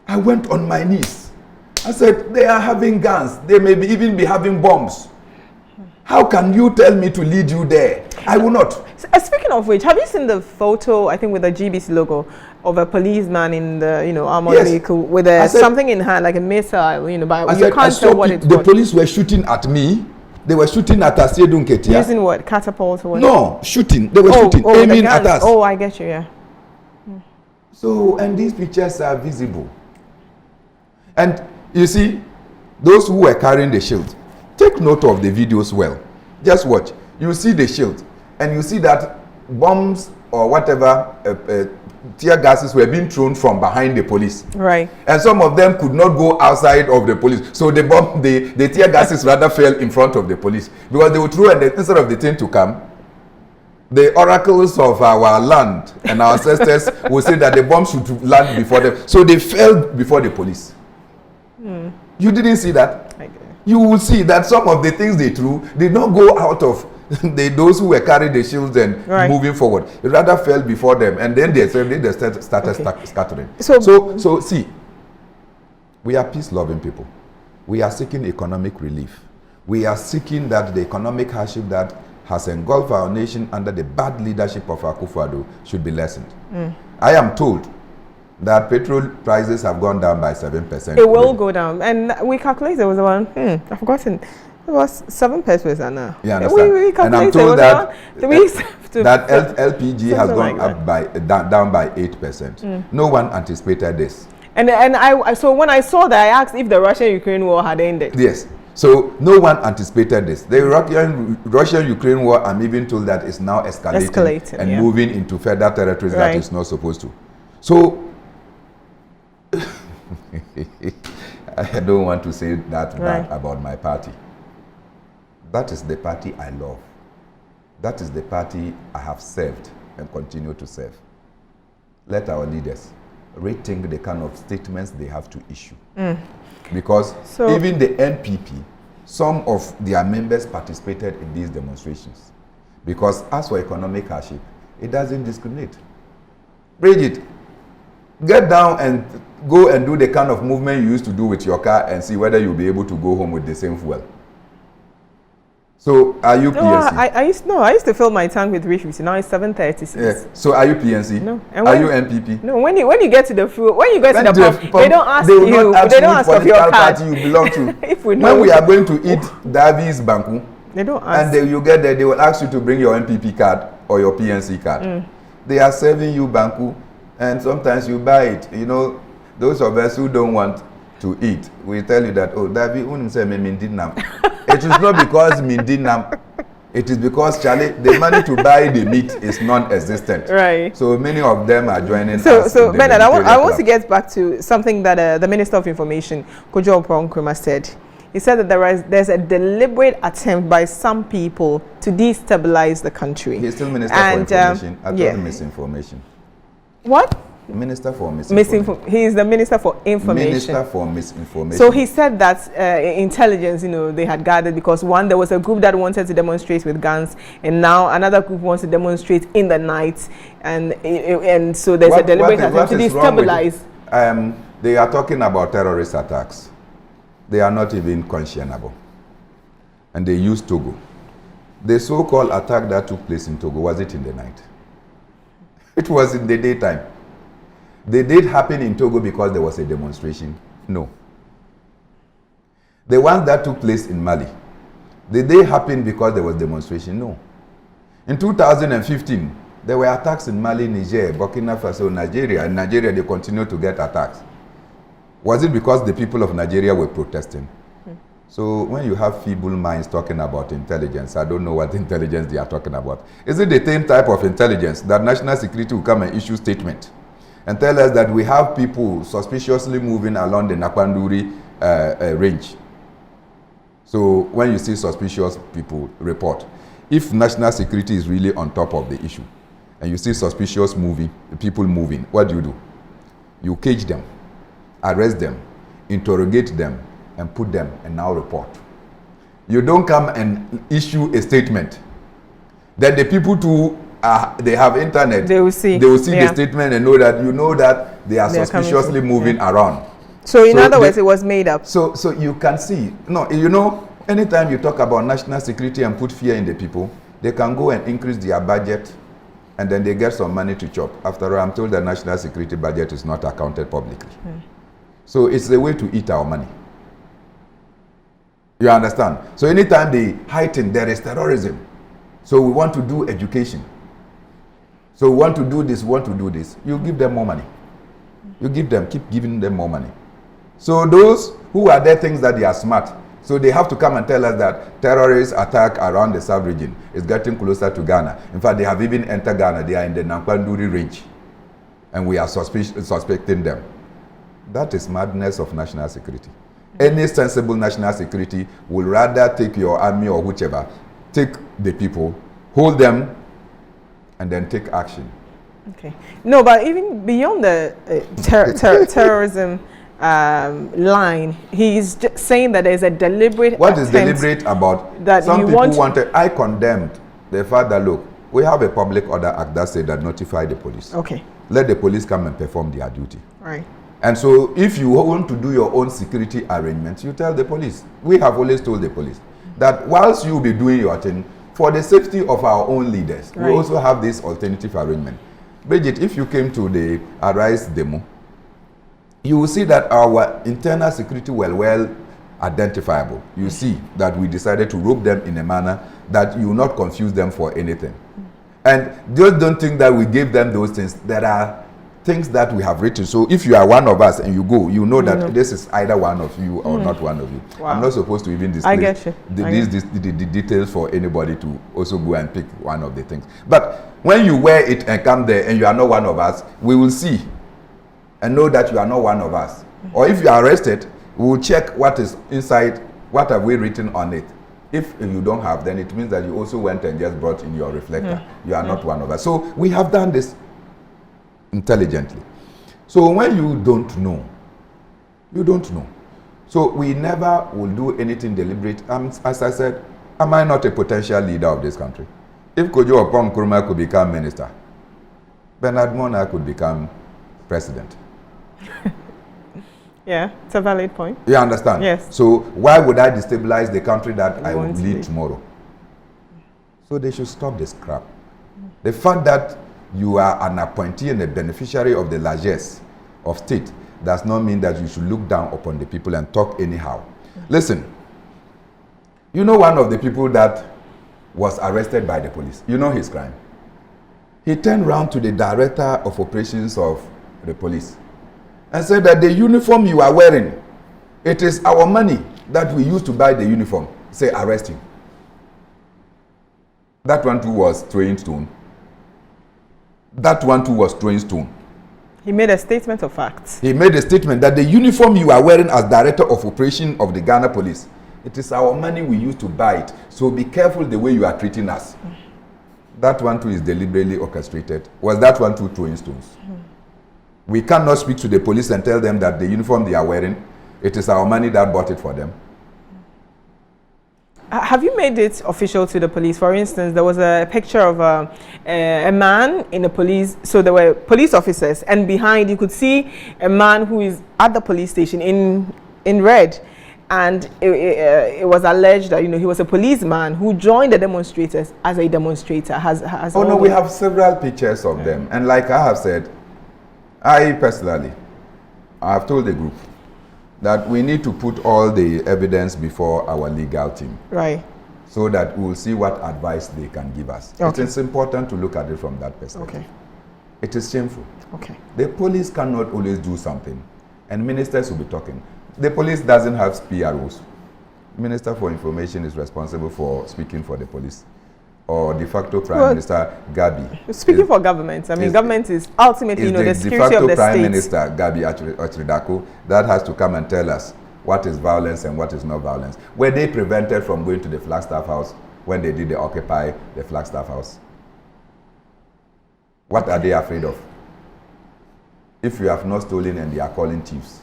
I went on my knees. I said, they are having guns. They may even be having bombs. How can you tell me to lead you there? I will not. Speaking of which, have you seen the photo, I think with the GBC logo, of a policeman in the, armored vehicle with something in hand, like a missile, but you can't tell what it's The police were shooting at me. They were shooting at us. Using what? Catapult or what? No, shooting. They were shooting, aiming at us. Oh, I get you, yeah. So, and these pictures are visible. And you see, those who were carrying the shield, take note of the videos well. Just watch. You see the shield, and you see that bombs or whatever, tear gases were being thrown from behind the police. Right. And some of them could not go outside of the police. So the tear gases rather fell in front of the police. Because they would throw, and instead of the thing to come, the oracles of our land and our ancestors will say that the bomb should land before them. So they fell before the police. You didn't see that? You will see that some of the things they threw did not go out of those who were carrying the shields and moving forward. It rather fell before them, and then they started scattering. So see, we are peace-loving people. We are seeking economic relief. We are seeking that the economic hardship that has engulfed our nation under the bad leadership of Akufo-Addo should be lessened. I am told that petrol prices have gone down by 7%. It will go down. And we calculated it was around, I've forgotten, it was 7 pesos now. Yeah, understand. We and I'm told that LPG has gone up down by 8%. No one anticipated this. And so when I saw that, I asked if the Russian-Ukraine war had ended. Yes. So no one anticipated this. The Russian-Ukraine war, I'm even told that is now escalating and moving into further territories that it's not supposed to. So I don't want to say that bad about my party. That is the party I love. That is the party I have served and continue to serve. Let our leaders rethink the kind of statements they have to issue. Because even the NPP, some of their members participated in these demonstrations. Because as for economic hardship, it doesn't discriminate. Bridget, get down and go and do the kind of movement you used to do with your car and see whether you'll be able to go home with the same fuel. So are you PNC? I used to fill my tank with 350. Now it's 736. Yeah. So are you PNC? No. Are you NPP? No. When you get to the fuel, when you get to the pump, they don't ask you. They don't ask of your card. Party you belong to. When we are going to eat Davies Banku, they don't ask. And you get there, they will ask you to bring your NPP card or your PNC card. They are serving you Banku, and sometimes you buy it. You know, those of us who don't want to eat, we tell you that, oh, David, it is not because Mindinam, it is because, Charlie, the money to buy the meat is non-existent. Right. So many of them are joining us. So Bernard, I want to get back to something that the Minister of Information, Kojo Oprah-Nkrumah, said. He said that there's a deliberate attempt by some people to destabilize the country. He's still Minister for Information. I told him misinformation. What? Minister for misinformation. He is the Minister for Information. Minister for misinformation. So he said that intelligence, they had gathered because one, there was a group that wanted to demonstrate with guns, and now another group wants to demonstrate in the night, and so there's a deliberate attempt to destabilize. They are talking about terrorist attacks. They are not even conscionable, and they use Togo. The so-called attack that took place in Togo, was it in the night? It was in the daytime. They did happen in Togo because there was a demonstration? No. The ones that took place in Mali, did they happen because there was demonstration? No. In 2015, there were attacks in Mali, Niger, Burkina Faso, Nigeria. In Nigeria, they continue to get attacks. Was it because the people of Nigeria were protesting? So when you have feeble minds talking about intelligence, I don't know what intelligence they are talking about. Is it the same type of intelligence that national security will come and issue statement and tell us that we have people suspiciously moving along the Nakpanduri range? So when you see suspicious people, report. If national security is really on top of the issue and you see suspicious people moving, what do? You cage them, arrest them, interrogate them, and put them and now report. You don't come and issue a statement. Then the people too, they have internet. They will see the statement and know that they are suspiciously moving around. So in other words, it was made up. So you can see. No, anytime you talk about national security and put fear in the people, they can go and increase their budget and then they get some money to chop. After all, I'm told the national security budget is not accounted publicly. So it's a way to eat our money. You understand? So anytime they heighten, there is terrorism. So we want to do education. So we want to do this, you give them more money. You keep giving them more money. So those who are there thinks that they are smart. So they have to come and tell us that terrorist attack around the South region is getting closer to Ghana. In fact, they have even entered Ghana. They are in the Nankanduri range. And we are suspecting them. That is madness of national security. Any sensible national security will rather take your army or whichever, take the people, hold them, and then take action. Okay. No, but even beyond the terrorism line, he's just saying that there's a deliberate What is deliberate about that some people wanted? I condemned the fact that, look, we have a public order act that said that notify the police. Okay. Let the police come and perform their duty. Right. And so if you want to do your own security arrangements, you tell the police. We have always told the police that whilst you be doing your thing, for the safety of our own leaders, right, we also have this alternative arrangement. Bridget, if you came to the Arise demo, you will see that our internal security were well identifiable. You see that we decided to rope them in a manner that you will not confuse them for anything. And just don't think that we gave them those things. There are things that we have written. So if you are one of us and you go, you know that this is either one of you or not one of you. Wow. I'm not supposed to even display the details for anybody to also go and pick one of the things. But when you wear it and come there and you are not one of us, we will see and know that you are not one of us. Or if you are arrested, we will check what is inside, what have we written on it. If you don't have, then it means that you also went and just brought in your reflector. You are not one of us. So we have done this intelligently. So when you don't know, you don't know. So we never will do anything deliberate. As I said, am I not a potential leader of this country? If Kojo Opong Nkrumah could become minister, Bernard MORNAH could become president. Yeah, it's a valid point. You understand? Yes. So why would I destabilize the country that I will lead tomorrow? So they should stop this crap. The fact that you are an appointee and a beneficiary of the largesse of state does not mean that you should look down upon the people and talk anyhow. Listen, you know one of the people that was arrested by the police, you know his crime? He turned around to the director of operations of the police and said that the uniform you are wearing, it is our money that we use to buy the uniform. Say, arrest him. That one too was throwing stone. That one too was throwing stone. He made a statement of facts. He made a statement that the uniform you are wearing as director of operation of the Ghana police, it is our money we use to buy it. So be careful the way you are treating us. That one too is deliberately orchestrated. Was that one too throwing stones? We cannot speak to the police and tell them that the uniform they are wearing, it is our money that bought it for them. Have you made it official to the police? For instance, there was a picture of a man in a police, so there were police officers, and behind you could see a man who is at the police station in red. And it was alleged that, you know, he was a policeman who joined the demonstrators as a demonstrator. Oh no, we have several pictures of them. And like I have said, I personally, I have told the group that we need to put all the evidence before our legal team. Right. So that we will see what advice they can give us. Okay. It is important to look at it from that perspective. Okay. It is shameful. Okay. The police cannot always do something, and ministers will be talking. The police doesn't have PROs. Minister for Information is responsible for speaking for the police, or de facto Prime Minister Gabi. Speaking for government, I mean, government is ultimately, you know, the security of the state. Prime Minister Gabi Ochridako that has to come and tell us what is violence and what is not violence. Were they prevented from going to the Flagstaff House when they did the Occupy the Flagstaff House? What are they afraid of? If you have not stolen and they are calling thieves,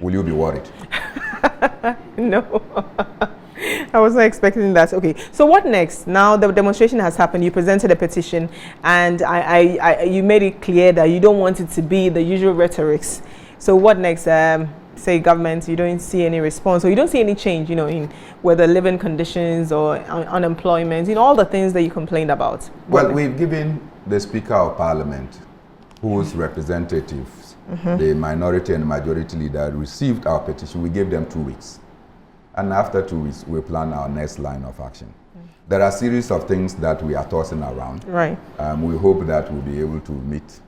will you be worried? No. I was not expecting that. Okay, so what next? Now the demonstration has happened. You presented a petition, and you made it clear that you don't want it to be the usual rhetorics. So what next? Say government, you don't see any response, or you don't see any change, you know, in whether living conditions or unemployment, in all the things that you complained about. Well, we've given the Speaker of Parliament, whose representatives, the minority and majority leader, received our petition. We gave them 2 weeks. And after 2 weeks, we plan our next line of action. There are a series of things that we are tossing around. Right. We hope that we'll be able to meet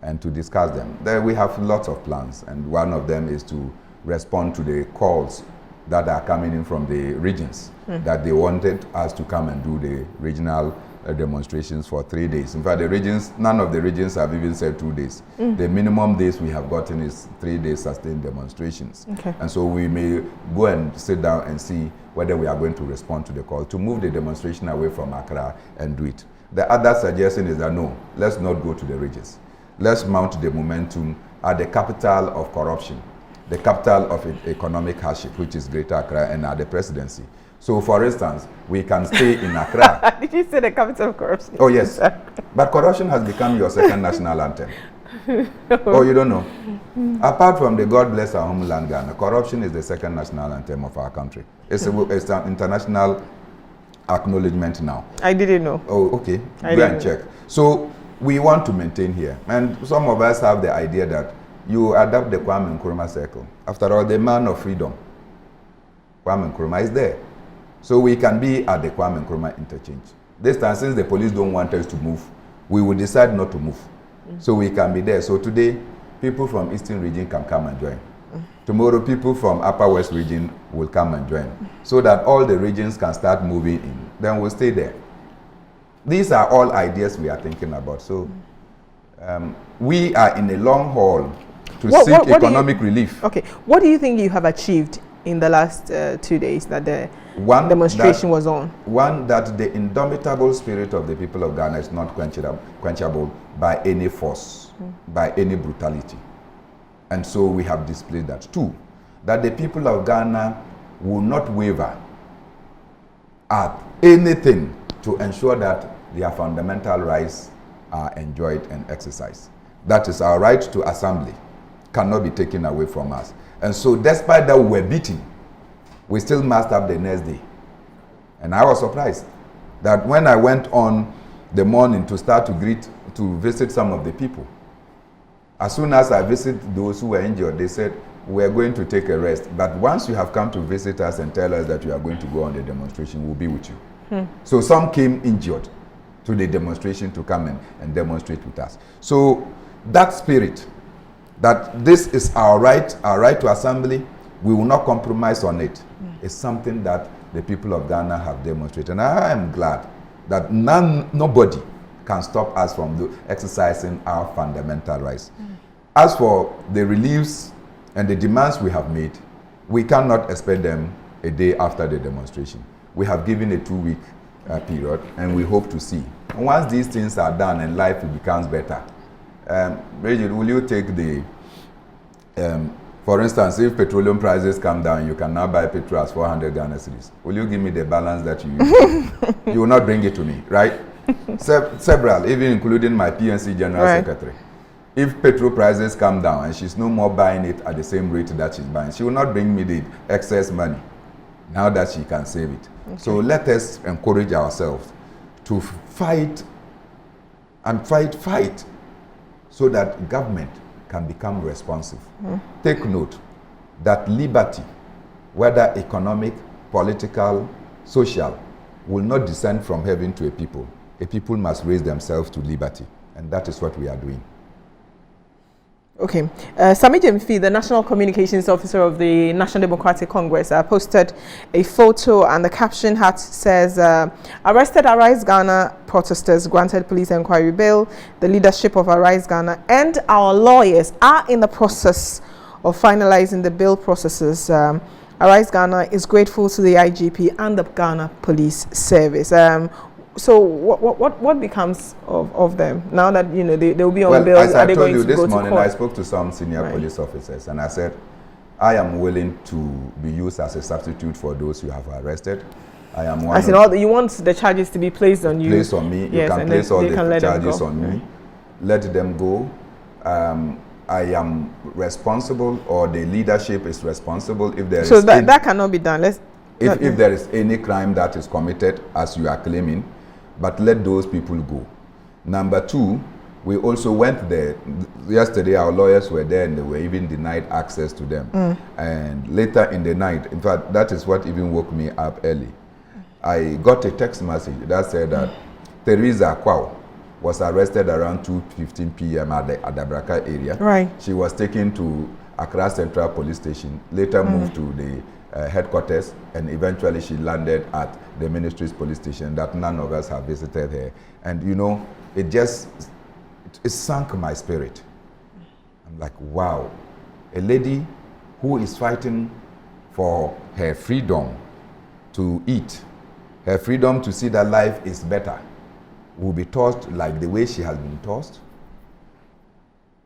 and to discuss them. There we have lots of plans, and one of them is to respond to the calls that are coming in from the regions, that they wanted us to come and do the regional demonstrations for 3 days. In fact, the regions, none of the regions have even said 2 days. The minimum days we have gotten is 3 days sustained demonstrations. Okay. And so we may go and sit down and see whether we are going to respond to the call to move the demonstration away from Accra and do it. The other suggestion is that no, let's not go to the regions. Let's mount the momentum at the capital of corruption, the capital of economic hardship, which is Greater Accra, and at the presidency. So, for instance, we can stay in Accra. Did you say the capital of corruption? Oh, yes. But corruption has become your second national anthem. Oh, you don't know? Apart from the God bless our homeland, Ghana, corruption is the second national anthem of our country. It's an international acknowledgement now. I didn't know. Oh, okay. Go and check. So, we want to maintain here. And some of us have the idea that you adopt the Kwame Nkrumah circle. After all, the man of freedom, Kwame Nkrumah, is there. So we can be at the Kwame Nkrumah interchange. This time, since the police don't want us to move, we will decide not to move. So we can be there. So today, people from Eastern region can come and join. Tomorrow, people from Upper West region will come and join. So that all the regions can start moving in. Then we'll stay there. These are all ideas we are thinking about. So we are in a long haul to seek economic relief. Okay. What do you think you have achieved in the last 2 days that the demonstration was on? One, that the indomitable spirit of the people of Ghana is not quenchable by any force, by any brutality. And so we have displayed that. Two, that the people of Ghana will not waver at anything to ensure that their fundamental rights are enjoyed and exercised. That is, our right to assembly cannot be taken away from us. And so despite that we were beaten, we still marched up the next day. And I was surprised that when I went on the morning to start to visit some of the people, as soon as I visited those who were injured, they said, we're going to take a rest. But once you have come to visit us and tell us that you are going to go on the demonstration, we'll be with you. So some came injured to the demonstration to come and demonstrate with us. So that spirit, that this is our right to assembly, we will not compromise on it, is something that the people of Ghana have demonstrated. And I am glad that nobody can stop us from exercising our fundamental rights. As for the reliefs and the demands we have made, we cannot expect them a day after the demonstration. We have given a 2-week period, and we hope to see. And once these things are done and life becomes better, Bridget, will you take the, for instance, if petroleum prices come down, you can now buy petrol as 400 Ghana cedis. Will you give me the balance that you use? You will not bring it to me, right? Several, even including my PNC General Secretary. If petrol prices come down and she's no more buying it at the same rate that she's buying, she will not bring me the excess money now that she can save it. Okay. So let us encourage ourselves to fight and fight so that government can become responsive. Take note that liberty, whether economic, political, social, will not descend from heaven to a people. A people must raise themselves to liberty, and that is what we are doing. Okay. Sami Jemfi, the National Communications Officer of the National Democratic Congress, posted a photo, and the caption says, arrested Arise Ghana protesters granted police inquiry bail. The leadership of Arise Ghana and our lawyers are in the process of finalizing the bail processes. Arise Ghana is grateful to the IGP and the Ghana Police Service. So what becomes of them now that they will be on bail? As I told you this morning, I spoke to some senior police officers, and I said, I am willing to be used as a substitute for those you have arrested. I am one. You want the charges to be placed on you? Placed on me. Yes, you can place all the charges on me. Let them go. I am responsible, or the leadership is responsible if there is. So that cannot be done. If there is any crime that is committed, as you are claiming, but let those people go. Number two, We also went there. Yesterday, our lawyers were there and they were even denied access to them. And later in the night, in fact, that is what even woke me up early. I got a text message that said that Teresa Kwao was arrested around 2:15 p.m. at the Adabraka area. Right. She was taken to Accra Central Police Station, later moved to the headquarters, and eventually she landed at the Ministry's police station that none of us have visited her. And you know, it sunk my spirit. I'm like, wow, a lady who is fighting for her freedom to eat, her freedom to see that life is better, will be tossed like the way she has been tossed?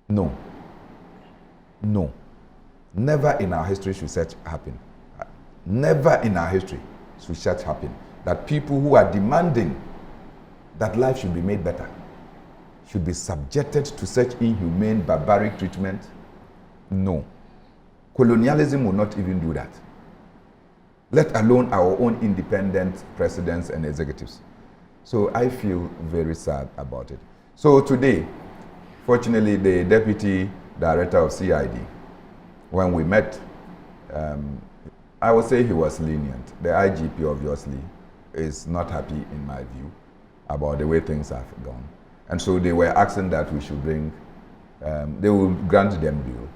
No. No. Never in our history should such happen. Never in our history should such happen. That people who are demanding that life should be made better should be subjected to such inhumane, barbaric treatment? No. Colonialism will not even do that, let alone our own independent presidents and executives. So I feel very sad about it. So today, fortunately, the Deputy Director of CID, when we met, I would say he was lenient. The IGP, obviously, is not happy, in my view, about the way things have gone. And so they were asking that we should bring, they will grant them bail.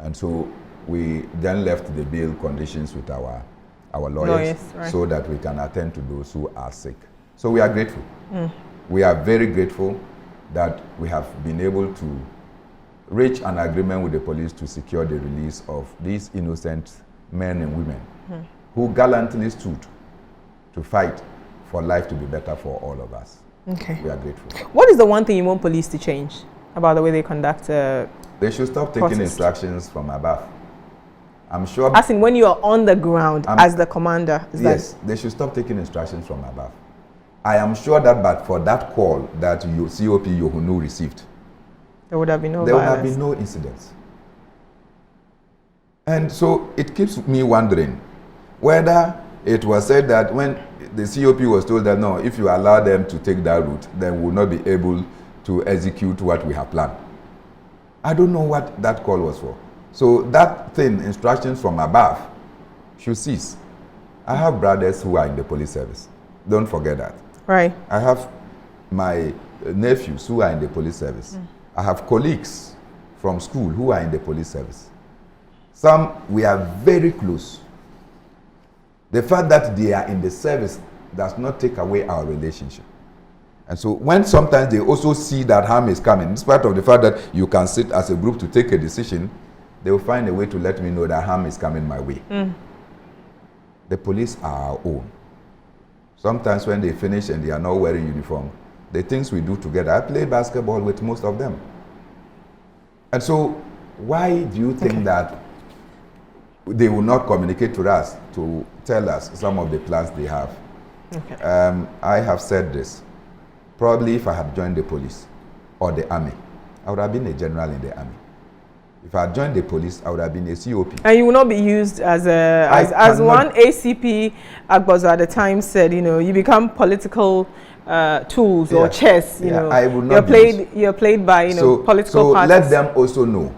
And so we then left the bail conditions with our lawyers, right, so that we can attend to those who are sick. So we are grateful. We are very grateful that we have been able to reach an agreement with the police to secure the release of these innocent men and women who gallantly stood to fight for life to be better for all of us. Okay. We are grateful. What is the one thing you want police to change about the way they conduct They should stop taking instructions from above. I'm sure. As in when you are on the ground as the commander. Yes, they should stop taking instructions from above. I am sure that but for that call that COP Yohunu received, there would have been no violence. Would have been no incidents. And so it keeps me wondering whether it was said that when the COP was told that no, if you allow them to take that route, then we'll not be able to execute what we have planned. I don't know what that call was for. So that thing, instructions from above, should cease. I have brothers who are in the police service. Don't forget that. Right. I have my nephews who are in the police service. I have colleagues from school who are in the police service. Some, we are very close. The fact that they are in the service does not take away our relationship. And so when sometimes they also see that harm is coming, in spite of the fact that you can sit as a group to take a decision, they will find a way to let me know that harm is coming my way. The police are our own. Sometimes when they finish and they are not wearing uniform, the things we do together, I play basketball with most of them. And so why do you think that they will not communicate to us to tell us some of the plans they have? I have said this. Probably if I had joined the police or the army, I would have been a general in the army. If I had joined the police, I would have been a COP. And you will not be used as one ACP Agbozo at the time said, you know, you become political tools or chess, you know. I would not you're played by, you know, political parties. So let them also know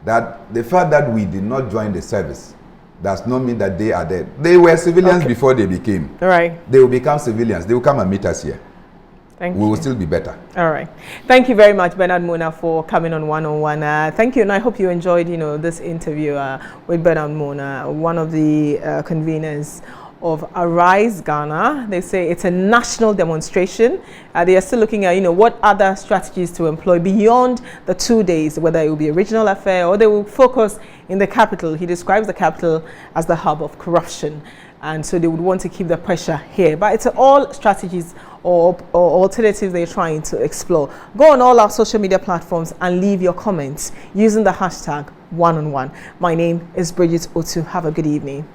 that the fact that we did not join the service does not mean that they are dead. They were civilians before they became. Right. They will become civilians. They will come and meet us here. Thank you. We will still be better. All right. Thank you very much, Bernard MORNAH, for coming on One-on-One. Thank you, and I hope you enjoyed, you know, this interview with Bernard MORNAH, one of the conveners of Arise Ghana. They say it's a national demonstration. They are still looking at, you know, what other strategies to employ beyond the 2 days, whether it will be a regional affair or they will focus in the capital. He describes the capital as the hub of corruption. And so they would want to keep the pressure here. But it's all strategies or alternatives they're trying to explore. Go on all our social media platforms and leave your comments using the hashtag #OneOnOne. My name is Bridget Otu. Have a good evening.